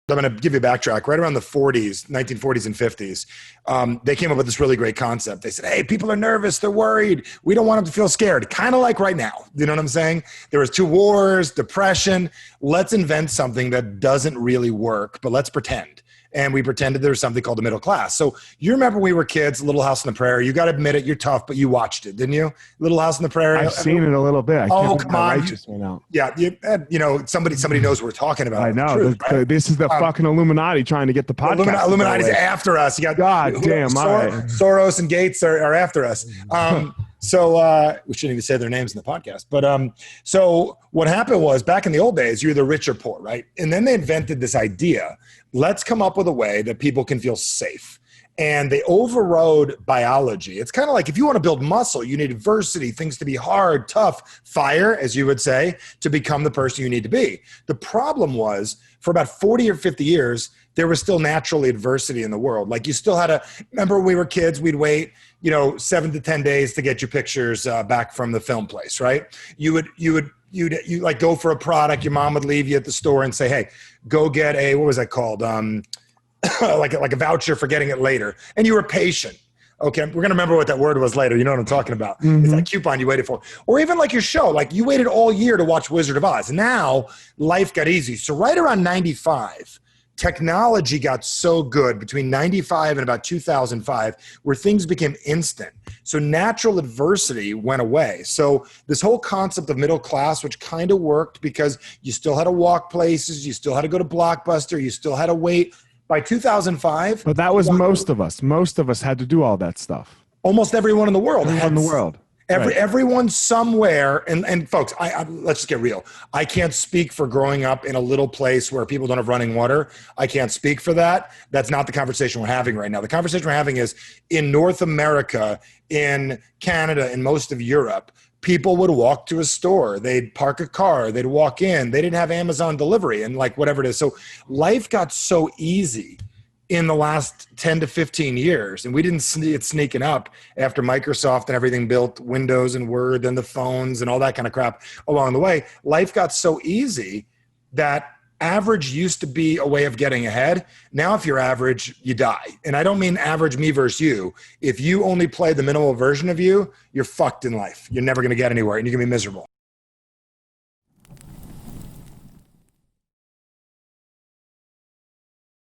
I'm going to give you a backtrack. Right around the 40s, 1940s and 50s, they came up with this really great concept. They said, hey, people are nervous. They're worried. We don't want them to feel scared. Kind of like right now. You know what I'm saying? There was 2 wars, depression. Let's invent something that doesn't really work, but let's pretend. And we pretended there was something called the middle class. So you remember we were kids, Little House on the Prairie. You got to admit it, you're tough, but you watched it, didn't you? Little House on the Prairie. I've seen it a little bit. Come on. Yeah, somebody knows what we're talking about. I know. Truth, right? This is the fucking Illuminati trying to get the podcast. Illuminati's after us. You got God damn. Soros and Gates are after us. So we shouldn't even say their names in the podcast. But so what happened was back in the old days, you're either rich or poor, right? And then they invented this idea. Let's come up with a way that people can feel safe. And they overrode biology. It's kind of like if you want to build muscle, you need adversity, things to be hard, tough, fire, as you would say, to become the person you need to be. The problem was for about 40 or 50 years, there was still naturally adversity in the world. Like you still had to, remember when we were kids, we'd wait, 7 to 10 days to get your pictures back from the film place, right? You'd like go for a product. Your mom would leave you at the store and say, hey, go get a, what was that called? like a voucher for getting it later. And you were patient. Okay, we're going to remember what that word was later. You know what I'm talking about. Mm-hmm. It's that coupon you waited for. Or even like your show, like you waited all year to watch Wizard of Oz. Now life got easy. So right around 95, technology got so good between 95 and about 2005 where things became instant. So natural adversity went away. So this whole concept of middle class, which kind of worked because you still had to walk places, you still had to go to Blockbuster, you still had to wait. By 2005. But that was most of us. Most of us had to do all that stuff. Almost everyone in the world. Everyone somewhere. And folks, let's just get real. I can't speak for growing up in a little place where people don't have running water. I can't speak for that. That's not the conversation we're having right now. The conversation we're having is in North America, in Canada, in most of Europe, people would walk to a store. They'd park a car. They'd walk in. They didn't have Amazon delivery and like whatever it is. So life got so easy in the last 10 to 15 years. And we didn't see it sneaking up after Microsoft and everything built Windows and Word and the phones and all that kind of crap along the way. Life got so easy that average used to be a way of getting ahead. Now, if you're average, you die. And I don't mean average me versus you. If you only play the minimal version of you, you're fucked in life. You're never going to get anywhere and you're going to be miserable.